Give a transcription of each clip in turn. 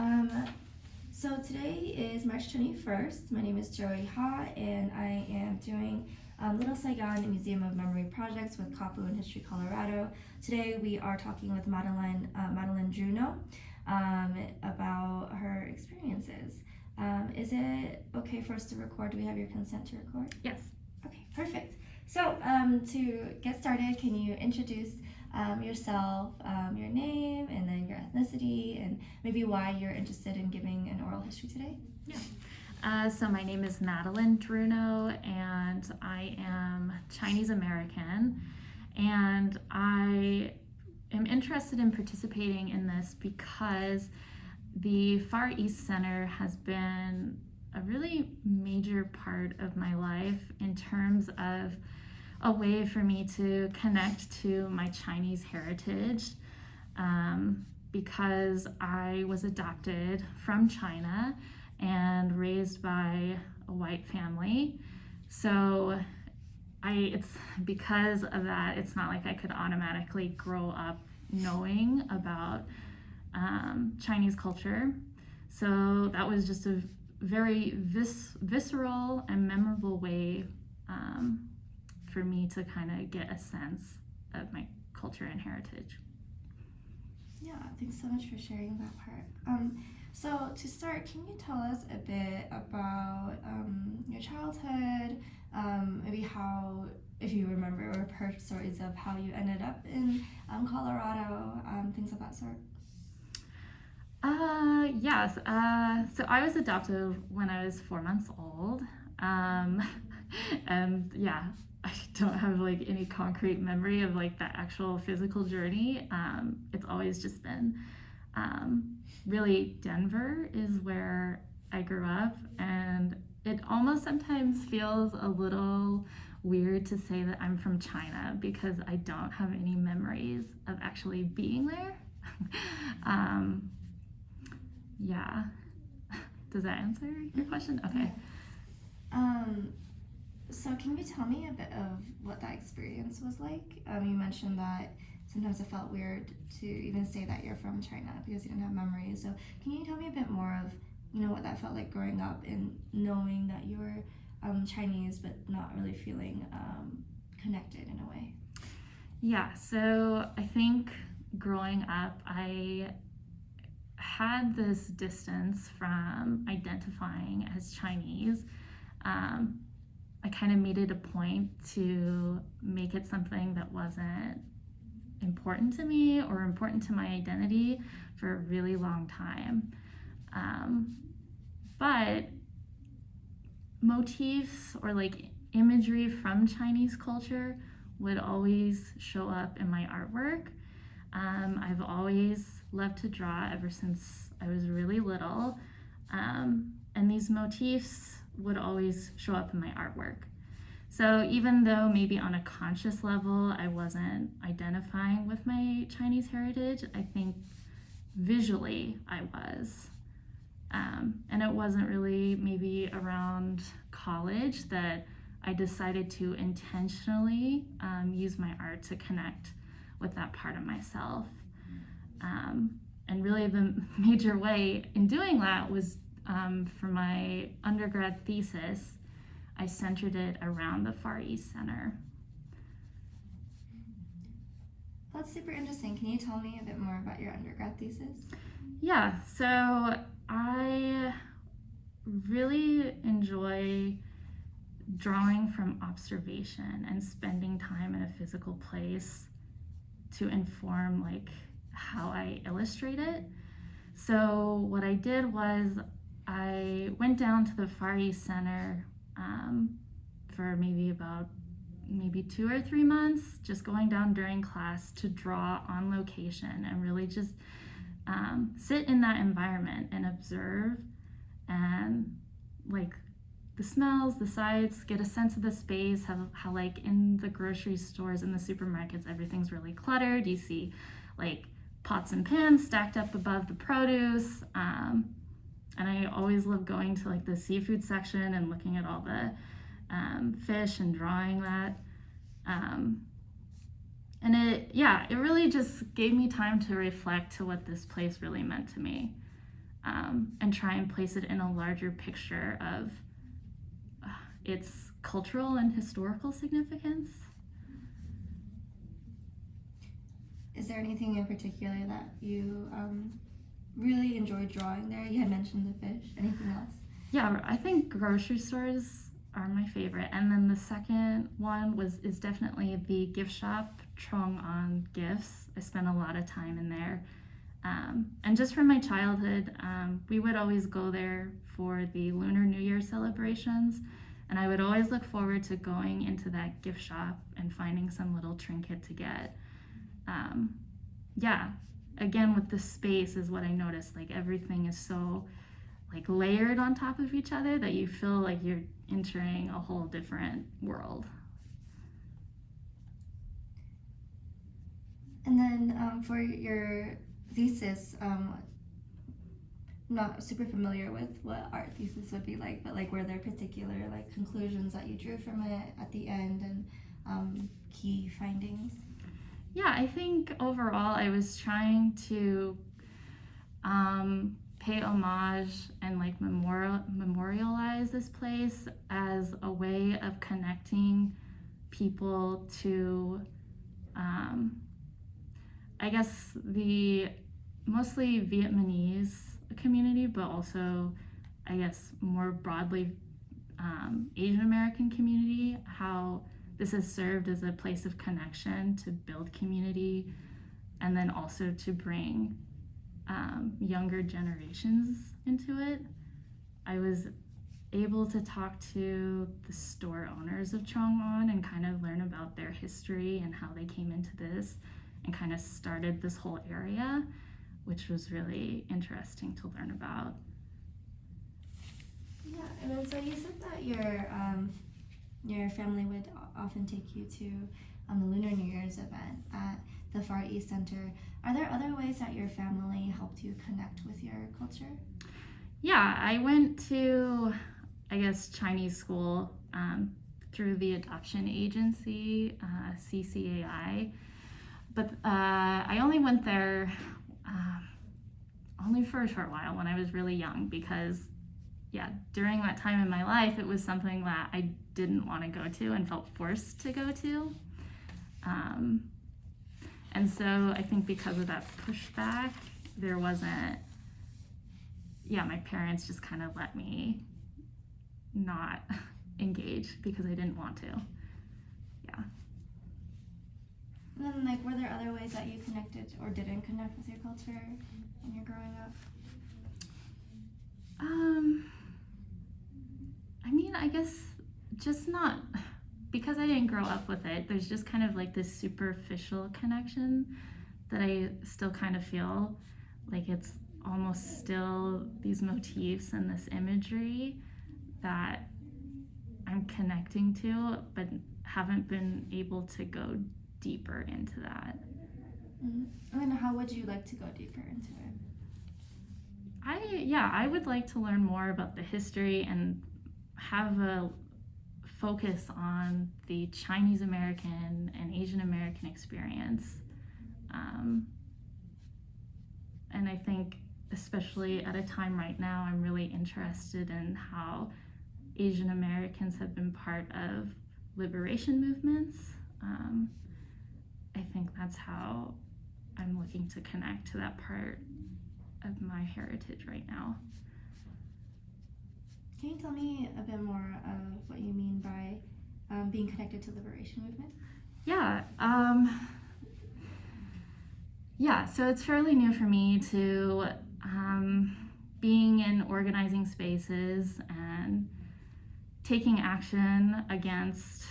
Um, so today is March 21st. My name is Joie Ha, and I am doing Little Saigon Museum of Memory projects with Kapu in History, Colorado. Today we are talking with Madalyn Drewno about her experiences. Is it okay for us to record? Do we have your consent to record? Yes. Okay, perfect. So to get started, can you introduce yourself, your name, and then your ethnicity, and maybe why you're interested in giving an oral history today? Yeah. So my name is Madalyn Drewno, and I am Chinese American, and I am interested in participating in this because the Far East Center has been a really major part of my life in terms of a way for me to connect to my Chinese heritage, because I was adopted from China and raised by a white family. So it's because of that, it's not like I could automatically grow up knowing about Chinese culture. So that was just a very visceral and memorable way for me to kind of get a sense of my culture and heritage. Yeah, thanks so much for sharing that part. So to start, can you tell us a bit about your childhood, maybe how, if you remember or have heard stories of how you ended up in Colorado, things of that sort? Yes. So I was adopted when I was 4 months old. And yeah, I don't have like any concrete memory of like that actual physical journey. It's always just been really Denver is where I grew up, and it almost sometimes feels a little weird to say that I'm from China because I don't have any memories of actually being there. Yeah. Does that answer your question? Okay. Yeah. So can you tell me a bit of what that experience was like? You mentioned that sometimes it felt weird to even say that you're from China because you didn't have memories. So can you tell me a bit more of, what that felt like growing up and knowing that you were Chinese but not really feeling connected in a way? Yeah, so I think growing up, I had this distance from identifying as Chinese. I kind of made it a point to make it something that wasn't important to me or important to my identity for a really long time. But motifs or like imagery from Chinese culture would always show up in my artwork. I've always loved to draw ever since I was really little, and these motifs would always show up in my artwork. So even though maybe on a conscious level I wasn't identifying with my Chinese heritage, I think visually I was. And it wasn't really maybe around college that I decided to intentionally use my art to connect with that part of myself. And really the major way in doing that was for my undergrad thesis, I centered it around the Far East Center. That's super interesting. Can you tell me a bit more about your undergrad thesis? Yeah, so I really enjoy drawing from observation and spending time in a physical place to inform like how I illustrate it. So what I did was I went down to the Far East Center for maybe 2 or 3 months, just going down during class to draw on location and really just sit in that environment and observe and like the smells, the sights, get a sense of the space, how like in the grocery stores and the supermarkets, everything's really cluttered. You see like pots and pans stacked up above the produce. And I always love going to like the seafood section and looking at all the fish and drawing that. And it really just gave me time to reflect to what this place really meant to me. and try and place it in a larger picture of its cultural and historical significance. Is there anything in particular that you really enjoyed drawing there? You had mentioned the fish. Anything else? Yeah, I think grocery stores are my favorite. And then the second one is definitely the gift shop, Trong-On Gifts. I spent a lot of time in there. And just from my childhood, we would always go there for the Lunar New Year celebrations. And I would always look forward to going into that gift shop and finding some little trinket to get. Yeah, again, with the space is what I noticed. Like everything is so like layered on top of each other that you feel like you're entering a whole different world. And then for your thesis, I'm not super familiar with what art thesis would be like, but like were there particular like conclusions that you drew from it at the end and key findings? Yeah, I think overall I was trying to pay homage and like memorialize this place as a way of connecting people to I guess the mostly Vietnamese community, but also I guess more broadly Asian American community, how this has served as a place of connection to build community and then also to bring younger generations into it. I was able to talk to the store owners of Trong-On and kind of learn about their history and how they came into this and kind of started this whole area, which was really interesting to learn about. Yeah, and then so you said that your family would often take you to the Lunar New Year's event at the Far East Center. Are there other ways that your family helped you connect with your culture? Yeah, I went to, I guess, Chinese school through the adoption agency, CCAI. But I only went there only for a short while when I was really young because, yeah, during that time in my life, it was something that I didn't want to go to and felt forced to go to. And so I think because of that pushback, there wasn't, yeah, my parents just kind of let me not engage because I didn't want to. Yeah. And then, like, were there other ways that you connected or didn't connect with your culture when you're growing up? I mean, I guess just not, because I didn't grow up with it, there's just kind of like this superficial connection that I still kind of feel like it's almost still these motifs and this imagery that I'm connecting to, but haven't been able to go deeper into that. Mm-hmm. And then how would you like to go deeper into it? I would like to learn more about the history and have a focus on the Chinese American and Asian American experience. And I think especially at a time right now, I'm really interested in how Asian Americans have been part of liberation movements. I think that's how I'm looking to connect to that part of my heritage right now. Can you tell me a bit more of what you mean by being connected to liberation movement? Yeah. So it's fairly new for me to being in organizing spaces and taking action against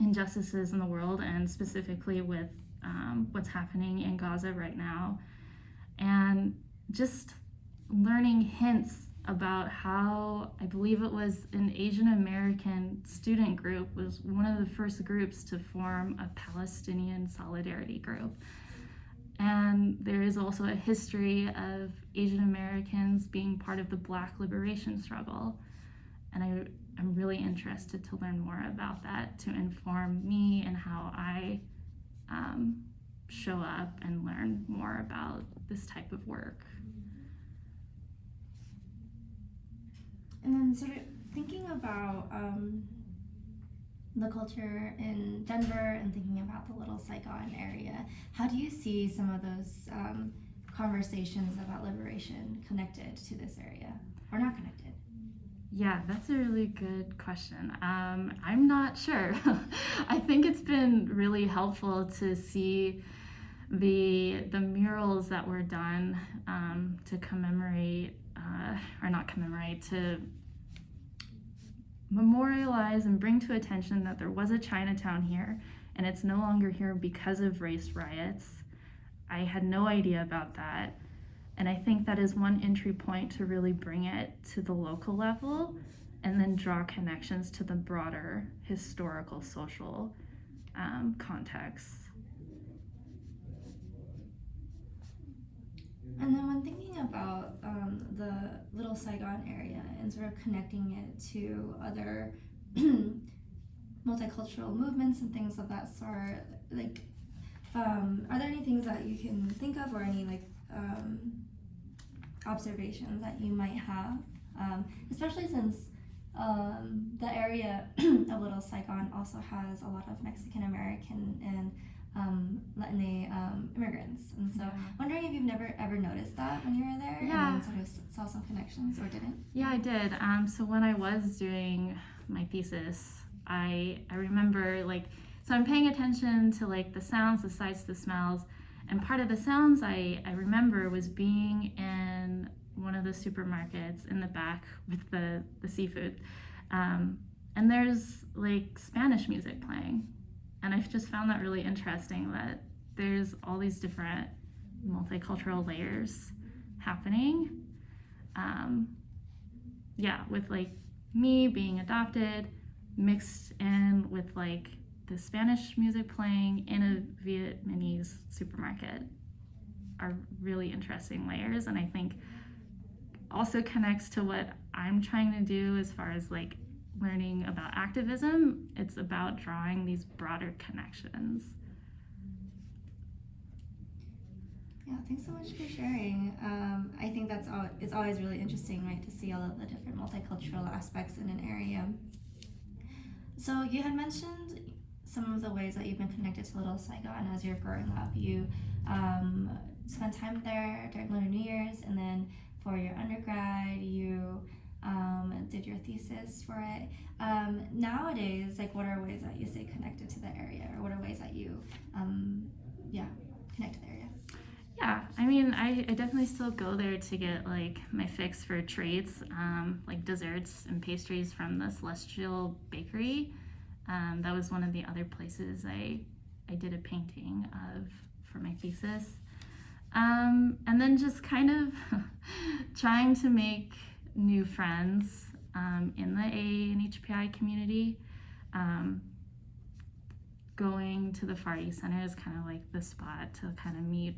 injustices in the world, and specifically with what's happening in Gaza right now, and just learning hints about how, I believe it was an Asian American student group was one of the first groups to form a Palestinian solidarity group. And there is also a history of Asian Americans being part of the Black liberation struggle. And I'm really interested to learn more about that to inform me and how I show up and learn more about this type of work. And then sort of thinking about the culture in Denver and thinking about the Little Saigon area, how do you see some of those conversations about liberation connected to this area or not connected? Yeah, that's a really good question. I'm not sure. I think it's been really helpful to see the murals that were done to commemorate, or not commemorate, to memorialize and bring to attention that there was a Chinatown here, and it's no longer here because of race riots. I had no idea about that. And I think that is one entry point to really bring it to the local level and then draw connections to the broader historical, social context. And then when thinking about the Little Saigon area and sort of connecting it to other multicultural movements and things of that sort, like, are there any things that you can think of or any observations that you might have, especially since the area of Little Saigon also has a lot of Mexican American and Latin immigrants, and so wondering if you've never ever noticed that when you were there, Yeah. and then sort of saw some connections or didn't. Yeah, I did. So when I was doing my thesis, I remember so I'm paying attention to the sounds, the sights, the smells, and part of the sounds I remember was being in one of the supermarkets in the back with the seafood, and there's Spanish music playing. And I've just found that really interesting that there's all these different multicultural layers happening. With me being adopted mixed in with the Spanish music playing in a Vietnamese supermarket are really interesting layers, and I think also connects to what I'm trying to do as far as learning about activism. It's about drawing these broader connections. Yeah, thanks so much for sharing. I think it's always really interesting, right, to see all of the different multicultural aspects in an area. So you had mentioned some of the ways that you've been connected to Little Saigon as you're growing up. You spent time there during Lunar New Year's, and then for your undergrad, you did your thesis for it. Nowadays, what are ways that you stay connected to the area, or what are ways that you, connect to the area? Yeah, I mean, I definitely still go there to get my fix for treats, like desserts and pastries from the Celestial Bakery. That was one of the other places I did a painting of for my thesis. And then just kind of trying to make new friends in the AA and HPI community. Going to the Far East Center is kind of the spot to kind of meet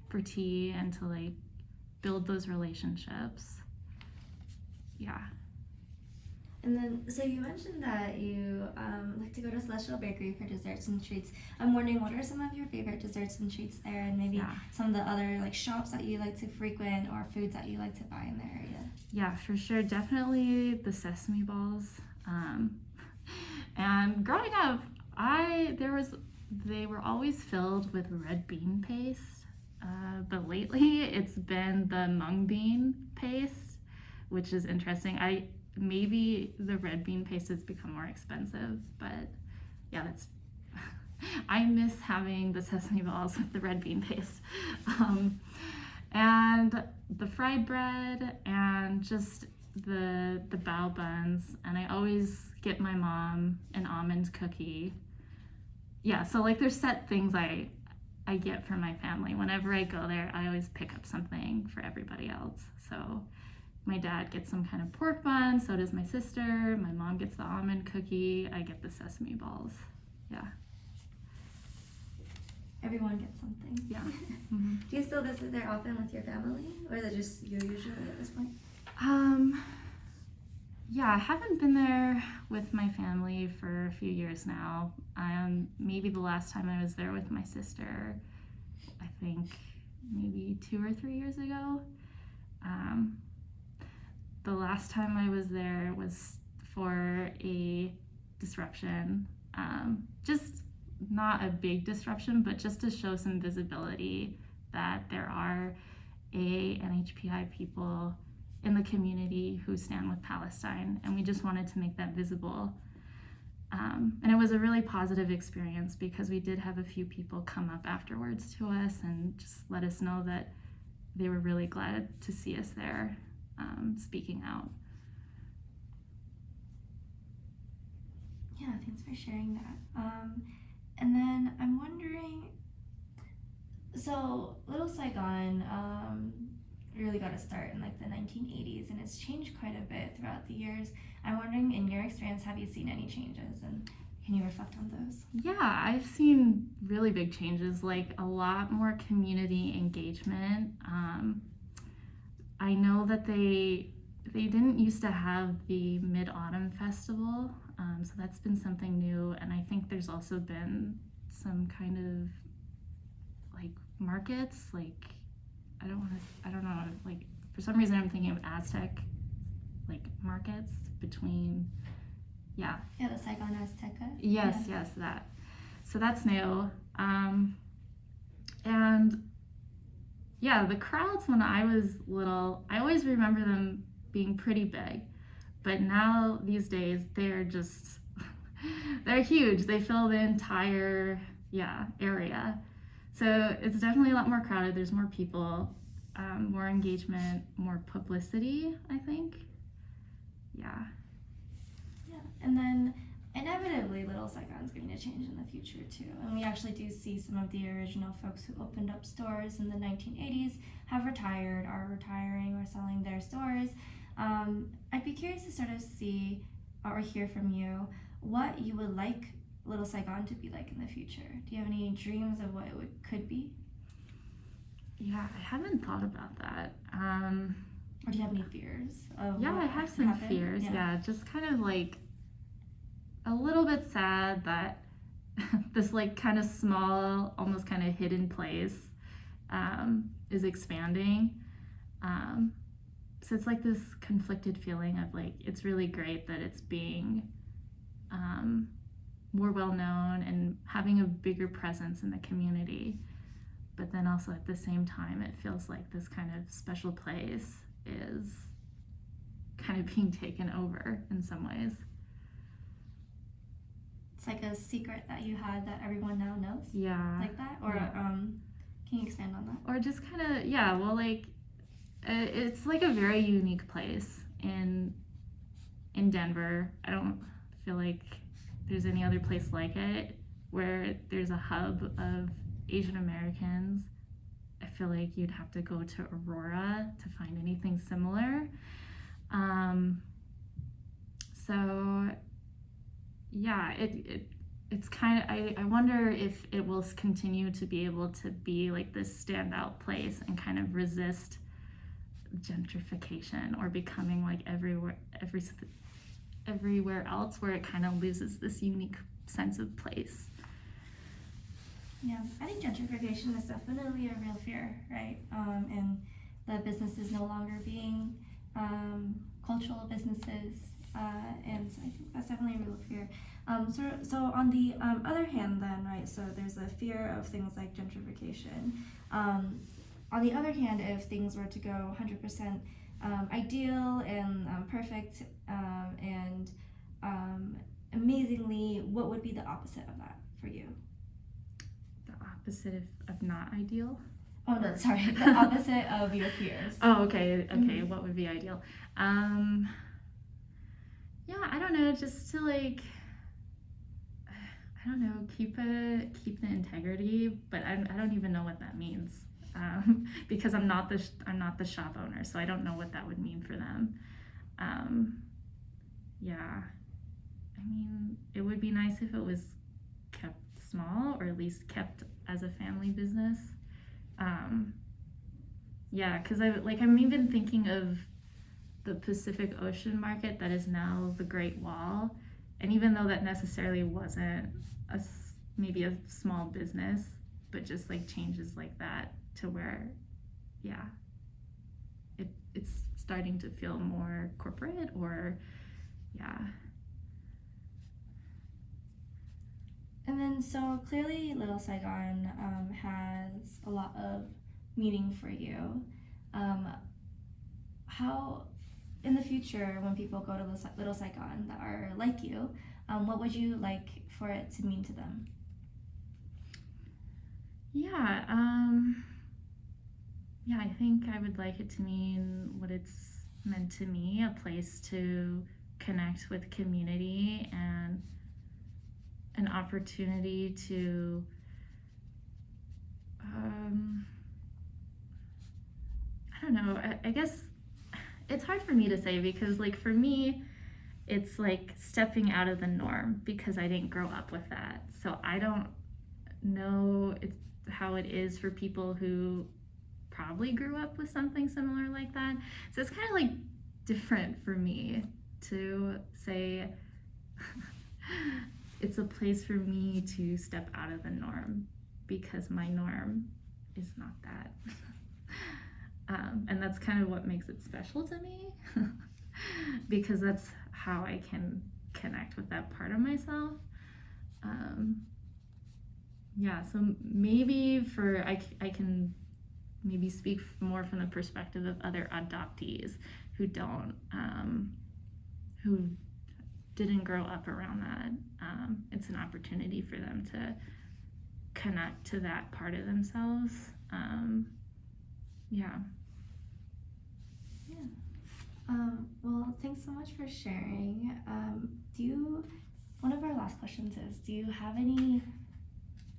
for tea and to build those relationships. Yeah. And then, so you mentioned that you like to go to Celestial Bakery for desserts and treats. I'm wondering, what are some of your favorite desserts and treats there, and maybe some of the other shops that you like to frequent or foods that you like to buy in the area? Yeah, for sure. Definitely the sesame balls. And growing up, they were always filled with red bean paste, but lately it's been the mung bean paste, which is interesting. Maybe the red bean paste has become more expensive, but yeah, I miss having the sesame balls with the red bean paste. And the fried bread and just the bao buns, and I always get my mom an almond cookie. Yeah, so there's set things I get for my family. Whenever I go there, I always pick up something for everybody else. So my dad gets some kind of pork bun, so does my sister. My mom gets the almond cookie, I get the sesame balls. Yeah. Everyone gets something. Yeah. Mm-hmm. Do you still visit there often with your family, or is it just you usually at this point? Yeah, I haven't been there with my family for a few years now. Maybe the last time I was there with my sister, I think maybe 2 or 3 years ago. the last time I was there was for a disruption, just not a big disruption, but just to show some visibility that there are NHPI people in the community who stand with Palestine, and we just wanted to make that visible. And it was a really positive experience because we did have a few people come up afterwards to us and just let us know that they were really glad to see us there, speaking out. Yeah, thanks for sharing that. And then I'm wondering, so Little Saigon really got a start in like the 1980s, and it's changed quite a bit throughout the years. I'm wondering, in your experience, have you seen any changes, and can you reflect on those? Yeah, I've seen really big changes, like a lot more community engagement. I know that they didn't used to have the Mid-Autumn Festival, so that's been something new, and I think there's also been some kind of like markets, like I don't know, like for some reason I'm thinking of Aztec like markets between, Yeah, the Saigon Azteca. Yes, that. So that's new. And yeah, the crowds when I was little, I always remember them being pretty big. But now these days they're just they're huge. They fill the entire area. So it's definitely a lot more crowded. There's more people, more engagement, more publicity, I think. Yeah. And then inevitably Little Saigon's going to change in the future too. And we actually do see some of the original folks who opened up stores in the 1980s have retired, are retiring, or selling their stores. I'd be curious to sort of see or hear from you what you would like Little Saigon to be like in the future. Do you have any dreams of what it could be? Yeah, I haven't thought about that. Or do you have any fears of Yeah, what I have could some happen? fears. Yeah, just kind of like a little bit sad that this like kind of small, almost kind of hidden place is expanding. So it's like this conflicted feeling of like, it's really great that it's being more well known and having a bigger presence in the community. But then also at the same time, it feels like this kind of special place is kind of being taken over in some ways. It's like a secret that you had that everyone now knows? Yeah. Like that? Or can you expand on that? Or just kind of, well, like, it's like a very unique place in Denver. I don't feel like there's any other place like it where there's a hub of Asian Americans. I feel like you'd have to go to Aurora to find anything similar. So yeah, it's kind of, I wonder if it will continue to be able to be like this standout place and kind of resist gentrification or becoming like everywhere else where it kind of loses this unique sense of place. Yeah, I think gentrification is definitely a real fear, right? And the businesses no longer being cultural businesses, and so I think that's definitely a real fear. So on the other hand then, right, so there's a fear of things like gentrification. On the other hand, if things were to go 100% ideal and perfect and amazingly, what would be the opposite of that for you? The opposite of not ideal? Oh no, sorry, the opposite of your fears. Oh, okay, mm-hmm. What would be ideal? Yeah, I don't know, just to like, I don't know, keep the integrity, but I don't even know what that means, because I'm not the shop owner, so I don't know what that would mean for them. Yeah, I mean, it would be nice if it was kept small, or at least kept as a family business. Yeah, because I'm even thinking of the Pacific Ocean market that is now the Great Wall, and even though that necessarily wasn't maybe a small business, but just like changes like that to where, yeah, it's starting to feel more corporate, or yeah. And then, so clearly, Little Saigon has a lot of meaning for you. How, in the future, when people go to Little Saigon that are like you, what would you like for it to mean to them? Yeah, I think I would like it to mean what it's meant to me, a place to connect with community and an opportunity to I don't know, I guess it's hard for me to say, because like for me it's like stepping out of the norm, because I didn't grow up with that, so I don't know how it is for people who probably grew up with something similar like that. So it's kind of like different for me to say it's a place for me to step out of the norm, because my norm is not that. And that's kind of what makes it special to me, because that's how I can connect with that part of myself. So maybe I can maybe speak more from the perspective of other adoptees who who didn't grow up around that. It's an opportunity for them to connect to that part of themselves. Well, thanks so much for sharing. One of our last questions is, do you have any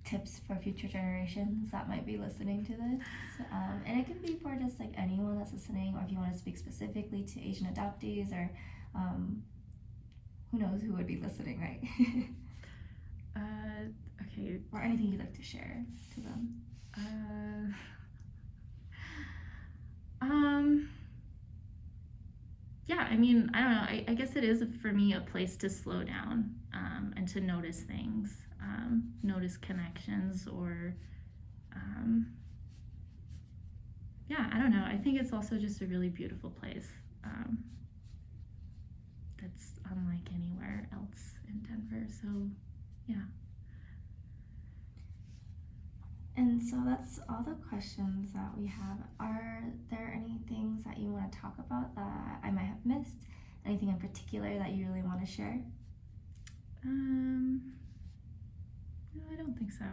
tips for future generations that might be listening to this? And it can be for just like anyone that's listening, or if you want to speak specifically to Asian adoptees, or who knows who would be listening, right? Okay. Or anything you'd like to share to them. I mean, I don't know. I guess it is for me a place to slow down and to notice things, notice connections, or I don't know. I think it's also just a really beautiful place that's unlike anywhere else in Denver. So, yeah. And so that's all the questions that we have. Are there any things that you want to talk about that I might have missed? Anything in particular that you really want to share? No, I don't think so.